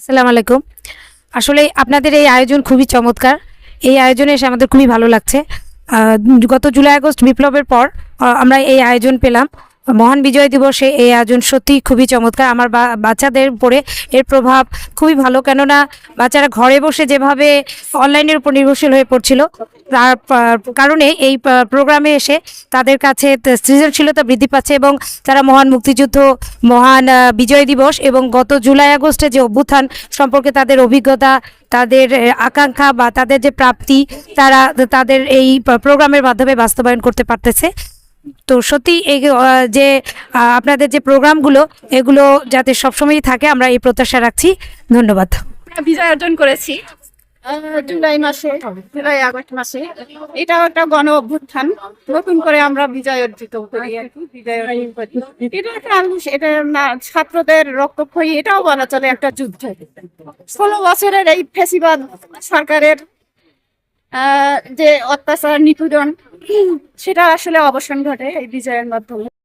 আসসালামু আলাইকুম। আসলে আপনাদের এই আয়োজন খুবই চমৎকার। এই আয়োজনে এসে আমাদের খুবই ভালো লাগছে। গত জুলাই আগস্ট বিপ্লবের পর আমরা এই আয়োজন পেলাম। মহান বিজয় দিবসে এই আয়োজন সত্যিই খুবই চমৎকার। আমার বাচ্চাদের উপরে এর প্রভাব খুবই ভালো, কেননা বাচ্চারা ঘরে বসে যেভাবে অনলাইনের উপর নির্ভরশীল হয়ে পড়ছিল, তার কারণে এই প্রোগ্রামে এসে তাদের কাছে সৃজনশীলতা বৃদ্ধি পাচ্ছে এবং তারা মহান মুক্তিযুদ্ধ, মহান বিজয় দিবস এবং গত জুলাই আগস্টে যে অভ্যুত্থান সম্পর্কে তাদের অভিজ্ঞতা, তাদের আকাঙ্ক্ষা বা তাদের যে প্রাপ্তি, তারা তাদের এই প্রোগ্রামের মাধ্যমে বাস্তবায়ন করতে পারতেছে। তো সত্যি এই যে আপনাদের যে প্রোগ্রামগুলো, এগুলো যাতে সবসময়ই থাকে, আমরা এই প্রত্যাশা রাখছি। ধন্যবাদ। বিজয় অর্জন করেছি জুলাই আগস্ট মাসে। এটাও একটা গণ অভ্যুত্থান, নতুন করে আমরা বিজয় অর্জিত করি আর কি, বিজয় অর্জন করি। এটা একটা এটা না ছাত্রদের রক্তক্ষয়ী, এটাও বলা চলে একটা যুদ্ধ। 16 বছরের এই ফ্যাসিবাদ সরকারের যে অত্যাচার নিপীড়ন, সেটা আসলে অবসান ঘটে এই বিজয়ের মাধ্যমে।